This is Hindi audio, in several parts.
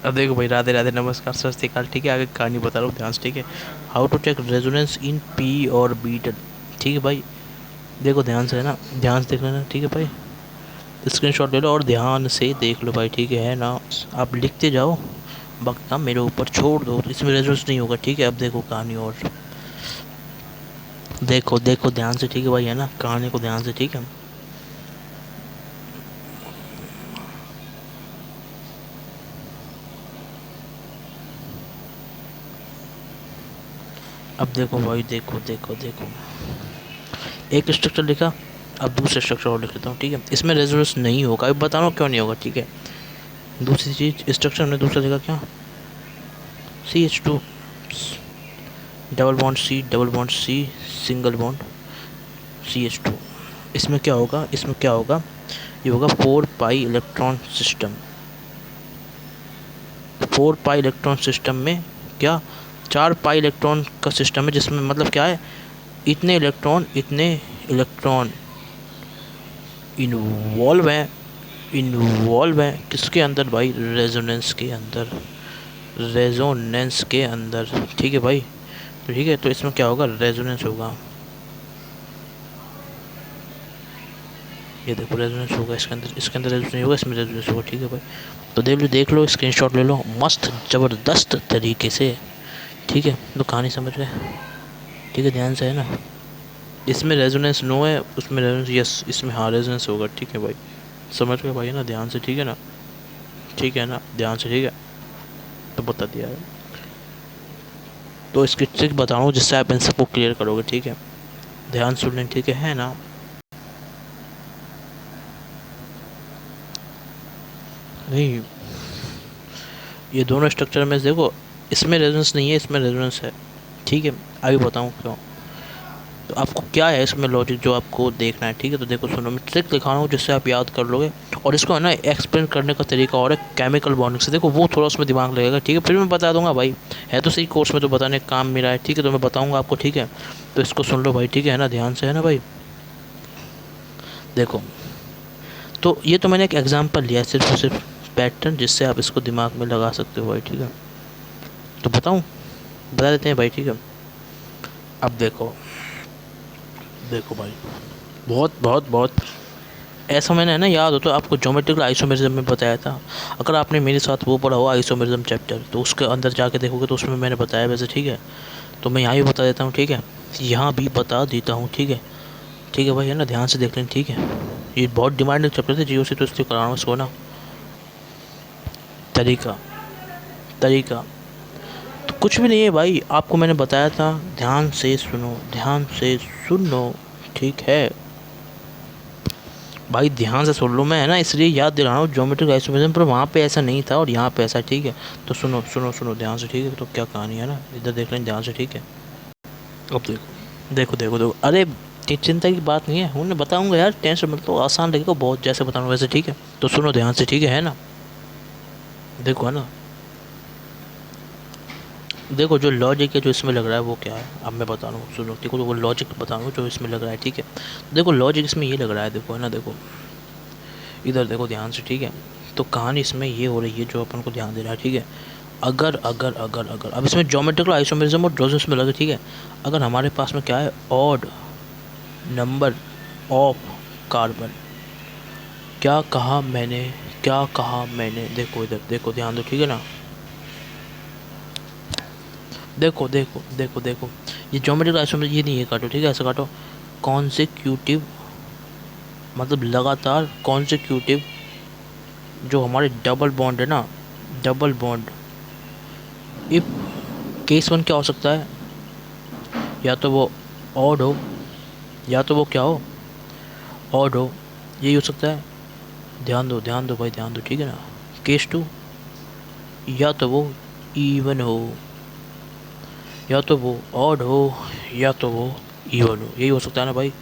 अब देखो भाई, राधे राधे, नमस्कार, सत श्री अकाल। ठीक है, आगे कहानी बता रहा हूँ ध्यान से। ठीक है, how to check resonance in P और बीट। ठीक है भाई, देखो ध्यान से है ना, ध्यान से देख लेना। ठीक है भाई, स्क्रीनशॉट ले लो और ध्यान से देख लो भाई। ठीक है ना, आप लिखते जाओ, वक्त ना मेरे ऊपर छोड़ दो, तो इसमें रेजोनेंस नहीं होगा। ठीक है, अब देखो कहानी और देखो देखो ध्यान से। ठीक है भाई, है ना, कहानी को ध्यान से। ठीक है, अब देखो भाई, देखो देखो देखो, एक स्ट्रक्चर लिखा, अब दूसरा स्ट्रक्चर और लिख लेता हूँ। ठीक है, इसमें रेजोनेंस नहीं होगा, अभी बता रहा हूँ क्यों नहीं होगा। ठीक है, दूसरी चीज़, स्ट्रक्चर हमने दूसरा लिखा क्या, CH2 double bond C, double bond C, single bond CH2। इसमें क्या होगा, इसमें क्या होगा, ये होगा 4 pi electron system. 4 pi electron system में क्या, 4 पाई इलेक्ट्रॉन का सिस्टम है, जिसमें मतलब क्या है, इतने इलेक्ट्रॉन, इतने इलेक्ट्रॉन इन्वॉल्व हैं, इन्वॉल्व हैं किसके अंदर भाई, रेजोनेंस के अंदर, रेजोनेंस के अंदर। ठीक है भाई, तो ठीक है, तो इसमें क्या होगा, रेजोनेंस होगा। ये देखो रेजोनेंस होगा इसके अंदर, इसके अंदर रेजोनेंस नहीं होगा, इसमें रेजोनेंस होगा। ठीक है भाई, तो देख लो स्क्रीनशॉट ले लो मस्त ज़बरदस्त तरीके से। ठीक है, तो कहानी समझ गए। ठीक है, ध्यान से है ना, इसमें रेजोनेंस नो है, उसमें रेजोनेंस यस, इसमें हाँ रेजोनेंस होगा। ठीक है भाई, समझ गए भाई, है ना, ध्यान से। ठीक है ना, ठीक है ना, ध्यान से। ठीक है, तो बता दिया है, तो इसकी ट्रिक बता रहा हूँ जिससे आप इन सबको क्लियर करोगे। ठीक है, ध्यान सुन लें। ठीक है ना, नहीं, ये दोनों स्ट्रक्चर में देखो, इसमें रेजोनेंस नहीं है, इसमें रेजोनेंस है। ठीक है, आगे बताऊँ क्यों, तो आपको क्या है इसमें लॉजिक जो आपको देखना है। ठीक है, तो देखो सुनो, मैं ट्रिक दिखा रहा हूँ जिससे आप याद कर लोगे, और इसको है ना एक्सप्लेन करने का तरीका और है केमिकल बॉन्डिंग से। देखो वो थोड़ा उसमें दिमाग लगेगा। ठीक है, फिर मैं बता दूंगा भाई, है तो सही कोर्स में, तो बताने का काम मेरा है। ठीक है, तो मैं बताऊँगा आपको। ठीक है, तो इसको सुन लो भाई। ठीक है ना, ध्यान से है ना भाई, देखो, तो ये तो मैंने एक एग्जाम्पल लिया है, सिर्फ और सिर्फ पैटर्न, जिससे आप इसको दिमाग में लगा सकते हो भाई। ठीक है, तो बताऊँ, बता देते हैं भाई। ठीक है, अब देखो, देखो भाई, बहुत बहुत बहुत ऐसा मैंने है ना, याद हो तो आपको ज्योमेट्रिकल आइसोमेरिज्म में बताया था। अगर आपने मेरे साथ वो पढ़ा हुआ आइसोमेरिज्म चैप्टर, तो उसके अंदर जाके देखोगे तो उसमें मैंने बताया वैसे। ठीक है, तो मैं यहाँ भी बता देता हूँ। ठीक है, यहाँ भी बता देता हूँ। ठीक है, ठीक है भाई, है ना, ध्यान से देख लें। ठीक है, ये बहुत डिमांडिंग चैप्टर थे जियो से, तो इसलिए करा रहा हूँ इसको ना। तरीका, तरीका तो कुछ भी नहीं है भाई, आपको मैंने बताया था, ध्यान से सुनो, ध्यान से सुनो। ठीक है भाई, ध्यान से सुन लो, मैं है ना इसलिए याद दिला रहा हूँ ज्योमेट्रिक आइसोमेरिज्म, पर वहाँ पे ऐसा नहीं था और यहाँ पे ऐसा। ठीक है, तो सुनो सुनो सुनो ध्यान से। ठीक है, तो क्या कहानी है ना, इधर देख लें ध्यान से। ठीक है, अब देखो देखो देखो देखो, अरे चिंता की बात नहीं है, उन्हें बताऊंगा यार, टेंशन मत लो, आसान लगेगा बहुत जैसे बताऊँ वैसे। ठीक है, तो सुनो ध्यान से। ठीक है ना, देखो है ना, देखो जो लॉजिक है जो इसमें लग रहा है वो क्या है, अब मैं बता रहा हूँ, सुनो। देखो, तो वो लॉजिक बता रहा हूँ जो इसमें लग रहा है। ठीक है, देखो लॉजिक इसमें ये लग रहा है, देखो है ना, देखो इधर देखो ध्यान से। ठीक है, तो कहानी इसमें ये हो रही है जो अपन को ध्यान देना है। ठीक है, अगर अगर अगर अगर अब इसमें ज्योमेट्रिकल आइसोमेरिज्म और रेजोनेंस में लगे। ठीक है, अगर हमारे पास में क्या है, ऑड नंबर ऑफ कार्बन, क्या कहा मैंने, क्या कहा मैंने, देखो इधर देखो, ध्यान दो। ठीक है ना, देखो देखो देखो देखो, ये ज्योमेट्रिकल आइसोमेरिज्म ये नहीं है, काटो। ठीक है, ऐसा काटो, कॉन्सेक्यूटिव मतलब लगातार, कॉन्सेक्यूटिव जो हमारे डबल बॉन्ड है ना, double bond, if case one क्या हो सकता है, या तो वो ऑड हो, या तो वो क्या हो, ऑड हो, यही हो सकता है। ध्यान दो भाई, ध्यान दो। ठीक है ना, केस टू, या तो वो इवन हो, या तो वो ऑड हो, या तो वो इवन हो, यही हो सकता है ना भाई।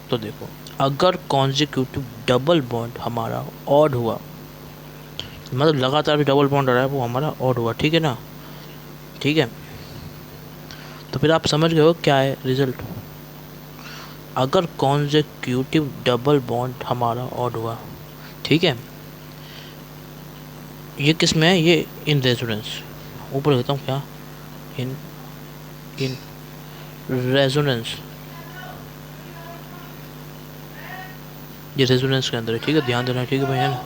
तो देखो, अगर कॉन्जिक्यूटिव डबल बॉन्ड हमारा ऑड हुआ, मतलब लगातार भी डबल बॉन्ड आ रहा है, वो हमारा ऑड हुआ। ठीक है ना, ठीक है, तो फिर आप समझ गए हो क्या है रिजल्ट। अगर कॉन्जिक्यूटिव डबल बॉन्ड हमारा ऑड हुआ, ठीक है, ये किस में है? ये इन रेजोनेंस। ऊपर लिखता हूँ क्या, इन इन रेजोनेंस, ये रेजोनेंस के अंदर है, ठीक है, ध्यान देना, ठीक है भाई, है ना।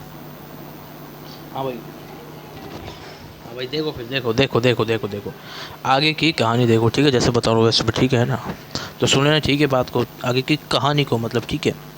हाँ भाई, हाँ भाई, देखो फिर, देखो देखो देखो देखो देखो आगे की कहानी देखो, ठीक है, जैसे बता रहा हूँ वैसे, ठीक है ना। तो सुन लेना, ठीक है, बात को, आगे की कहानी को, मतलब, ठीक है।